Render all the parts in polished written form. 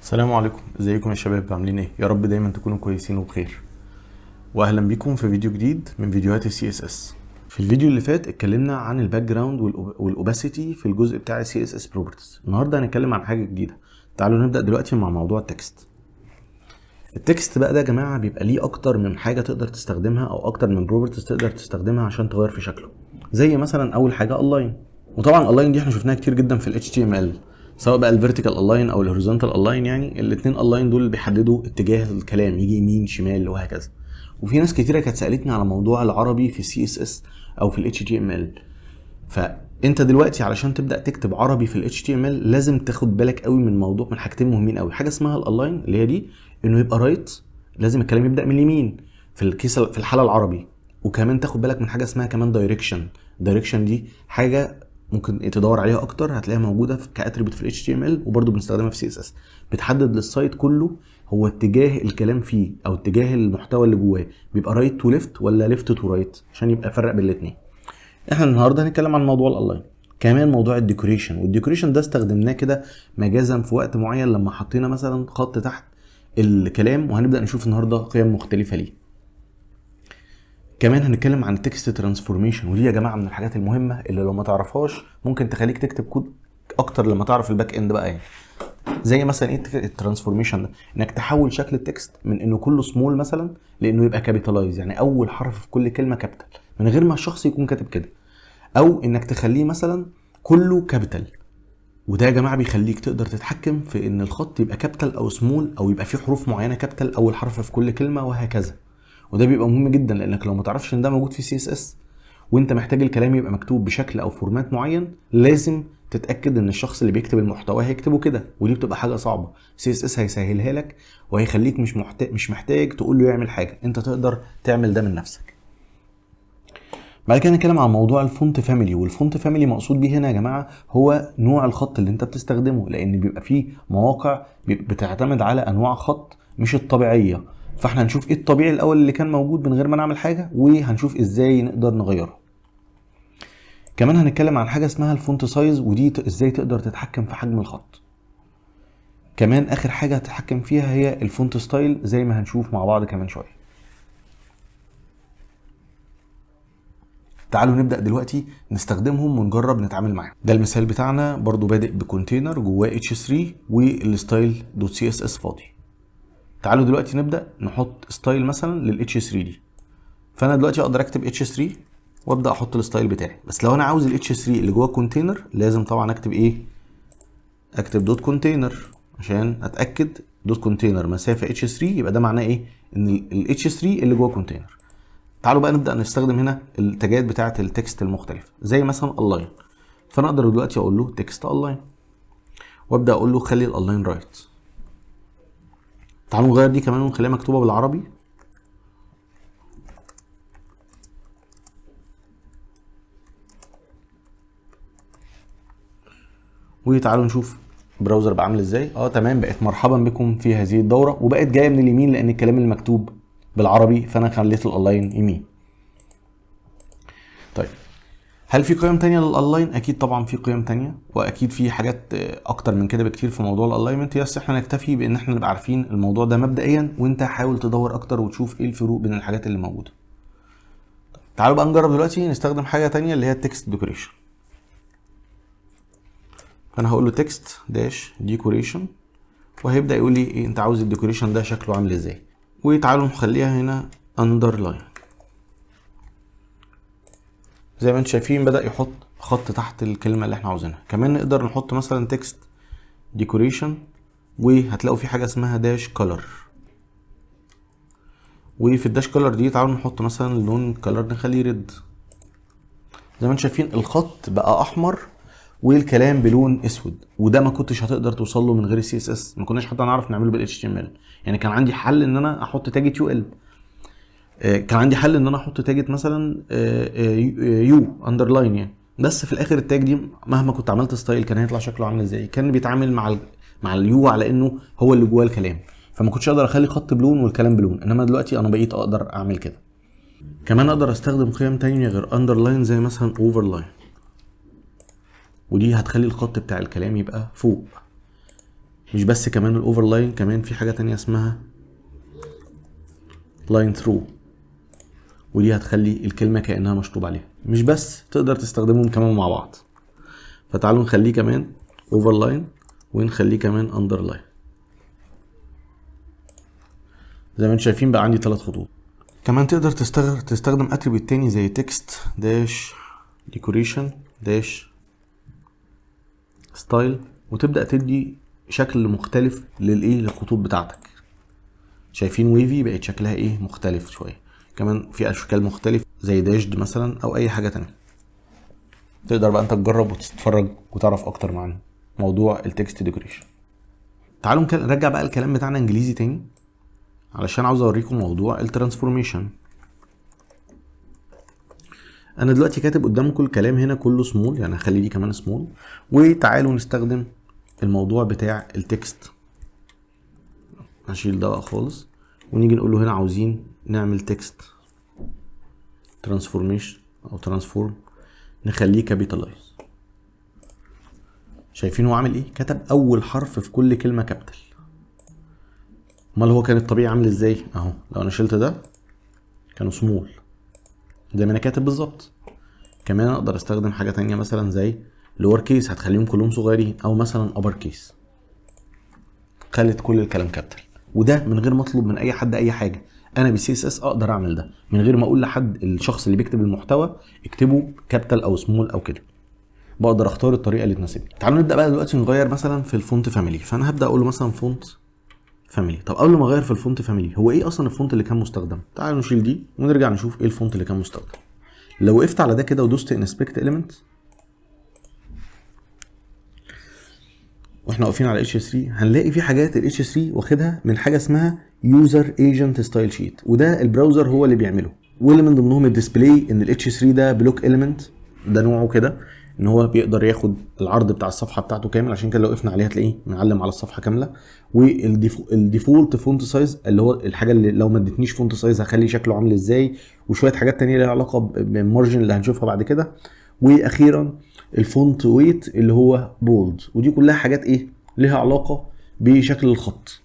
السلام عليكم، ازيكم يا شباب؟ عاملين ايه؟ يا رب دايما تكونوا كويسين وبخير. واهلا بيكم في فيديو جديد من فيديوهات السي اس اس. في الفيديو اللي فات اتكلمنا عن الباك جراوند والاوباسيتي في الجزء بتاع السي اس اس بروبرتيز. النهارده هنتكلم عن حاجه جديده. تعالوا نبدا دلوقتي مع موضوع التكست. التكست بقى ده يا جماعه بيبقى ليه اكتر من حاجه تقدر تستخدمها، او اكتر من بروبرتيز تقدر تستخدمها عشان تغير في شكله. زي مثلا اول حاجه الاين، وطبعا الاين دي احنا شفناها كتير جدا في الاتش تي ام ال، سواء بقى الفيرتيكال الاين او الهوريزونتال الاين. يعني الاثنين الاين دول بيحددوا اتجاه الكلام، يجي يمين شمال وهكذا. وفي ناس كتيره كانت سالتني على موضوع العربي في السي اس اس او في الاتش تي ام ال. فانت دلوقتي علشان تبدا تكتب عربي في الاتش تي ام ال لازم تاخد بالك قوي من موضوع، من حاجتين مهمين قوي. حاجه اسمها الالاين اللي هي دي انه يبقى رايت، لازم الكلام يبدا من اليمين في الحاله العربي. وكمان تاخد بالك من حاجه اسمها كمان دايركشن. دايركشن دي حاجه ممكن تدور عليها اكتر، هتلاقيها موجوده كاتريبيوت في الاتش تي ام ال، وبرده بنستخدمها في سي اس اس. بتحدد للسايت كله هو اتجاه الكلام فيه او اتجاه المحتوى اللي جواه، بيبقى رايت تو ليفت ولا ليفت تو رايت، عشان يبقى فرق بين الاثنين. احنا النهارده هنتكلم عن موضوع الالاين. كمان موضوع الديكوريشن، والديكوريشن ده استخدمناه كده مجازا في وقت معين لما حطينا مثلا خط تحت الكلام، وهنبدا نشوف النهارده قيم مختلفه ليه. كمان هنتكلم عن التكست ترانسفورميشن، ودي يا جماعه من الحاجات المهمه اللي لو ما تعرفهاش ممكن تخليك تكتب كود اكتر لما تعرف الباك اند بقى. يعني زي مثلا ايه الترانسفورميشن ده؟ انك تحول شكل التكست من انه كله سمول مثلا لانه يبقى كابيتالايز، يعني اول حرف في كل كلمه كابيتال من غير ما الشخص يكون كاتب كده، او انك تخليه مثلا كله كابيتال. وده يا جماعه بيخليك تقدر تتحكم في ان الخط يبقى كابيتال او سمول، او يبقى فيه حروف معينه كابيتال اول حرف في كل كلمه وهكذا. وده بيبقى مهم جدا، لانك لو ما تعرفش ان ده موجود في سي اس اس وانت محتاج الكلام يبقى مكتوب بشكل او فورمات معين، لازم تتاكد ان الشخص اللي بيكتب المحتوى هيكتبه كده، ودي بتبقى حاجه صعبه. سي اس اس هيسهلها لك وهيخليك مش محتاج تقول له يعمل حاجه، انت تقدر تعمل ده من نفسك. بعد كده نتكلم عن موضوع الفونت فاميلي. والفونت فاميلي مقصود بيه هنا يا جماعه هو نوع الخط اللي انت بتستخدمه، لان بيبقى فيه مواقع بتعتمد على انواع خط مش الطبيعيه. فاحنا هنشوف ايه الطبيعي الاول اللي كان موجود من غير ما نعمل حاجه، وهنشوف ازاي نقدر نغيره. كمان هنتكلم عن حاجه اسمها الفونت سايز، ودي ازاي تقدر تتحكم في حجم الخط. كمان اخر حاجه هتتحكم فيها هي الفونت ستايل، زي ما هنشوف مع بعض كمان شويه. تعالوا نبدأ دلوقتي نستخدمهم ونجرب نتعامل معاهم. ده المثال بتاعنا برضو بادئ بكونتينر جواه h3 والستايل دوت سي اس اس فاضي. تعالوا دلوقتي نبدأ نحط ستايل مثلا لل h3 دي. فانا دلوقتي اقدر اكتب h3 وابدأ احط الستايل بتاعي. بس لو انا عاوز ال h3 اللي جواه كونتينر لازم طبعا اكتب ايه؟ اكتب دوت كونتينر عشان اتاكد. دوت كونتينر مسافه h3 يبقى ده معناه ايه؟ ان ال h3 اللي جواه كونتينر. تعالوا بقى نبدأ نستخدم هنا التاجات بتاعة التكست المختلفة، زي مثلا الاين. فانا اقدر دلوقتي اقول له تكست الاين، وابدأ اقول له خلي الالاين رايت. تعالوا نغير دي كمان ونخليها مكتوبة بالعربي. وتعالوا نشوف البراوزر بقى عامل ازاي. تمام، بقت مرحبا بكم في هذه الدورة، وبقت جاية من اليمين لان الكلام المكتوب بالعربي، فانا خليت الالاين يمين. طيب، هل في قيم تانية للالاين؟ اكيد طبعا في قيم تانية، واكيد في حاجات اكتر من كده بكتير في موضوع الالاينمنت. بس احنا نكتفي بان احنا نبقى عارفين الموضوع ده مبدئيا، وانت حاول تدور اكتر وتشوف ايه الفروق بين الحاجات اللي موجوده. تعالوا بقى نجرب دلوقتي نستخدم حاجه تانية اللي هي التكست ديكوريشن. فانا هقول له تكست داش ديكوريشن، وهيبدا يقول لي إيه انت عاوز الديكوريشن ده شكله عامل ازاي. وتعالوا نخليها هنا اندرلاين. زي ما انتم شايفين بدأ يحط خط تحت الكلمة اللي احنا عاوزينها. كمان نقدر نحط مثلا تكست ديكوريشن، وهتلاقوا في حاجة اسمها داش كولر. وفي الداش كولر دي تعالوا نحط مثلا لون كولر نخليه ريد. زي ما انتم شايفين الخط بقى احمر والكلام بلون اسود، وده ما كنتش هتقدر توصل له من غير السي اس اس، ما كناش حتى نعرف نعمله بالاتش تي ام ال. يعني كان عندي حل ان انا احط تاج يو ال، كان عندي حل ان انا احط تاجت مثلا يو اندرلاين يعني. بس في الاخر التاج دي مهما كنت عملت ستايل كان هيطلع شكله عامل ازاي؟ كان بيتعامل مع اليو على انه هو اللي جواه الكلام، فما كنتش اقدر اخلي خط بلون والكلام بلون. انما دلوقتي انا بقيت اقدر اعمل كده. كمان اقدر استخدم قيم تانية غير اندرلاين، زي مثلا اوفرلاين، ودي هتخلي الخط بتاع الكلام يبقى فوق. مش بس كمان الاوفرلاين، كمان في حاجه تانية اسمها لاين ثرو، ودي هتخلي الكلمه كانها مشطوب عليها. مش بس، تقدر تستخدمهم كمان مع بعض. فتعالوا نخليه كمان اوفرلاين ونخليه كمان اندرلاين. زي ما انتم شايفين بقى عندي 3 خطوط. كمان تقدر تستخدم اتريبيوت تاني زي تكست داش ديكوريشن داش ستايل، وتبدا تدي شكل مختلف للخطوط بتاعتك. شايفين ويفي بقت شكلها ايه مختلف شويه. كمان في اشكال مختلفه زي داشد مثلا او اي حاجه تانية. تقدر بقى انت تجرب وتتفرج وتعرف اكتر عن موضوع التكست ديكوريشن. تعالوا نرجع بقى الكلام بتاعنا انجليزي تاني علشان عاوز اوريكم موضوع الترانسفورميشن. انا دلوقتي كاتب قدامكم الكلام هنا كله سمول، يعني هخلي دي كمان سمول. وتعالوا نستخدم الموضوع بتاع التكست. هشيل ده بقى خالص ونيجي نقول له هنا عاوزين نعمل تكست ترانسفورميشن او ترانسفورم، نخليه كابيتالايز. شايفين هو عامل ايه؟ كتب اول حرف في كل كلمه كابيتال. امال هو كان الطبيعي عامل ازاي؟ اهو لو انا شلت ده كانوا سمول زي ما انا كاتب بالظبط. كمان اقدر استخدم حاجه تانية مثلا زي لور كيس، هتخليهم كلهم صغيرين، او مثلا ابر كيس خلت كل الكلام كابيتال. وده من غير ما اطلب من اي حد اي حاجه. انا بالسي اس اس اقدر اعمل ده من غير ما اقول لحد، الشخص اللي بيكتب المحتوى اكتبه كابيتال او سمول او كده. بقدر اختار الطريقه اللي تناسبني. تعالوا نبدا بقى دلوقتي نغير مثلا في الفونت فاميلي. فانا هبدا اقول له مثلا فونت فاميلي. طب قبل ما اغير في الفونت فاميلي، هو ايه اصلا الفونت اللي كان مستخدم؟ تعالوا نشيل دي ونرجع نشوف ايه الفونت اللي كان مستخدم. لو وقفت على ده كده ودوست انسبكت اليمنت واحنا واقفين على اتش 3، هنلاقي في حاجات الاتش 3 واخدها من حاجه اسمها يوزر ايجنت ستايل شيت، وده البراوزر هو اللي بيعمله. واللي من ضمنهم الديسبلاي، ان الاتش 3 ده بلوك اليمنت، ده نوعه كده ان هو بيقدر ياخد العرض بتاع الصفحه بتاعته كامل، عشان كده لو وقفنا عليها هتلاقيه معلم على الصفحه كامله. والديفولت فونت سايز اللي هو الحاجه اللي لو ما ادتنيش فونت سايز هخلي شكله عامل ازاي، وشويه حاجات تانية ليها علاقه بالمارجن اللي هنشوفها بعد كده. واخيرا الفونت ويت اللي هو بولد، ودي كلها حاجات ايه ليها علاقه بشكل الخط،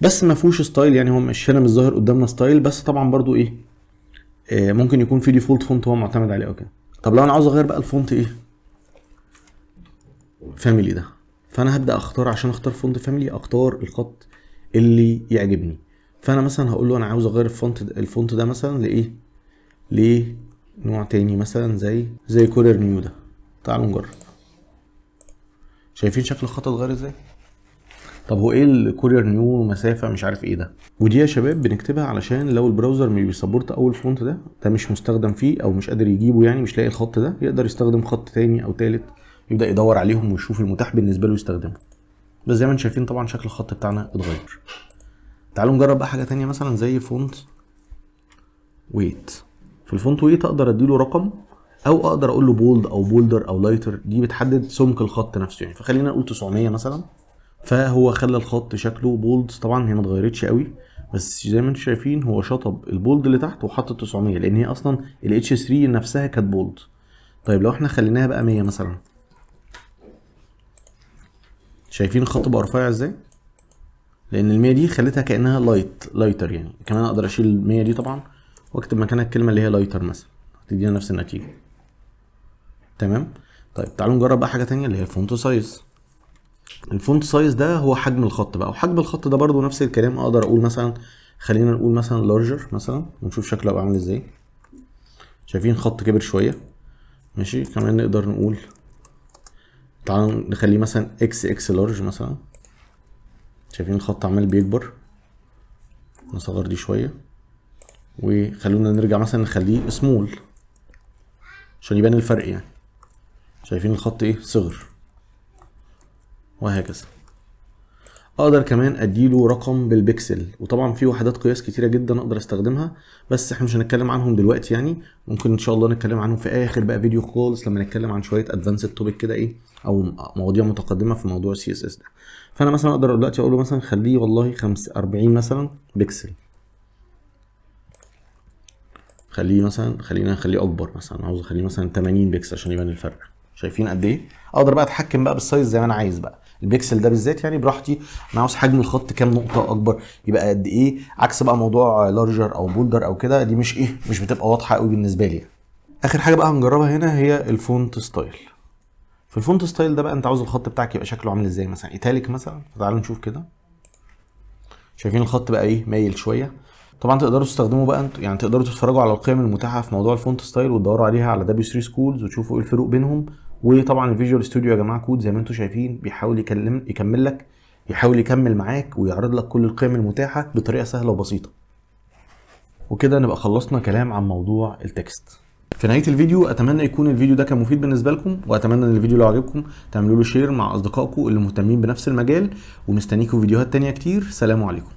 بس ما فيهوش ستايل. يعني هو مش هنا مش ظاهر قدامنا ستايل، بس طبعا برضو ايه ممكن يكون في ديفولت فونت هو معتمد عليه او كده. طب لو انا عاوز اغير بقى الفونت ايه فاميلي ده، فانا هبدا اختار. عشان اختار فونت فاميلي اختار الخط اللي يعجبني. فانا مثلا هقول له انا عاوز اغير الفونت ده مثلا لايه نوع تاني مثلا زي كولر نيو ده. تعالوا نجرب. شايفين شكل الخط اتغير ازاي؟ طب هو ايه الكورير نيو مسافه مش عارف ايه ده؟ ودي يا شباب بنكتبها علشان لو البراوزر مش بيسبورت اول فونت ده مش مستخدم فيه او مش قادر يجيبه، يعني مش لاقي الخط ده، يقدر يستخدم خط تاني او تالت، يبدا يدور عليهم ويشوف المتاح بالنسبه له يستخدمه. بس زي ما انتم شايفين طبعا شكل الخط بتاعنا اتغير. تعالوا نجرب بقى حاجه تانية مثلا زي فونت ويت. في الفونت ويت اقدر اديله رقم، او اقدر اقول له بولد او بولدر او لايتر، دي بتحدد سمك الخط نفسه يعني. فخلينا نقول 900 مثلا، فهو خلى الخط شكله بولد. طبعا هي ما اتغيرتش قوي، بس زي ما انتم شايفين هو شطب البولد اللي تحت وحط 900، لان هي اصلا الاتش 3 نفسها كانت بولد. طيب لو احنا خليناها بقى 100 مثلا، شايفين الخط بقى رفيع ازاي؟ لان ال 100 دي خليتها كانها لايتر يعني. كمان اقدر اشيل ال 100 دي طبعا واكتب مكانها الكلمه اللي هي لايتر مثلا، هتدينا نفس النتيجه. تمام. طيب تعالوا نجرب بقى حاجه تانية اللي هي الفونت سايز. الفونت سايز ده هو حجم الخط بقى، وحجم الخط ده برضو نفس الكلام. اقدر اقول مثلا، خلينا نقول مثلا لارجر مثلا ونشوف شكله هيبقى عامل ازاي. شايفين خط كبر شويه ماشي. كمان نقدر نقول تعالوا نخليه مثلا اكس لارج مثلا. شايفين الخط عمال بيكبر. نصغر دي شويه وخلونا نرجع مثلا نخليه سمول عشان يبان الفرق يعني. شايفين الخط ايه صغر، وهكذا. اقدر كمان اديله رقم بالبكسل، وطبعا في وحدات قياس كتيره جدا اقدر استخدمها، بس احنا مش هنتكلم عنهم دلوقتي يعني. ممكن ان شاء الله نتكلم عنهم في اخر بقى فيديو خالص، لما نتكلم عن شويه ادفانسد توبيك كده ايه، او مواضيع متقدمه في موضوع السي اس اس ده. فانا مثلا اقدر دلوقتي اقول له مثلا خليه والله 45 مثلا بكسل. خليه مثلا، خلينا نخليه اكبر مثلا، عاوز اخليه مثلا 80 بكسل عشان يبان الفرق. شايفين قد ايه؟ اقدر بقى اتحكم بقى بالسايز زي ما انا عايز بقى. البيكسل ده بالذات يعني براحتي، انا عاوز حجم الخط كام نقطه اكبر، يبقى قد ايه، عكس بقى موضوع لارجر او بولدر او كده، دي مش بتبقى واضحه قوي بالنسبه لي. اخر حاجه بقى هنجربها هنا هي الفونت ستايل. في الفونت ستايل ده بقى انت عاوز الخط بتاعك يبقى شكله عامل ازاي، مثلا ايتاليك مثلا، فتعالوا نشوف كده. شايفين الخط بقى ايه، مايل شويه. طبعا تقدروا تستخدموا بقى انتوا، يعني تقدروا تتفرجوا على القيم المتاحه في موضوع الفونت ستايل وتدوروا عليها على W3 سكولز وتشوفوا ايه الفروق بينهم. وطبعا الفيجوال ستوديو يا جماعه كود زي ما انتم شايفين بيحاول يكمل لك، يحاول يكمل معاك ويعرض لك كل القيم المتاحه بطريقه سهله وبسيطه. وكده نبقى خلصنا كلام عن موضوع التكست. في نهايه الفيديو اتمنى يكون الفيديو ده كان مفيد بالنسبه لكم، واتمنى ان الفيديو لو عجبكم تعملوا له شير مع اصدقائكم اللي مهتمين بنفس المجال، ومستنيكم فيديوهات تانية كتير. سلام عليكم.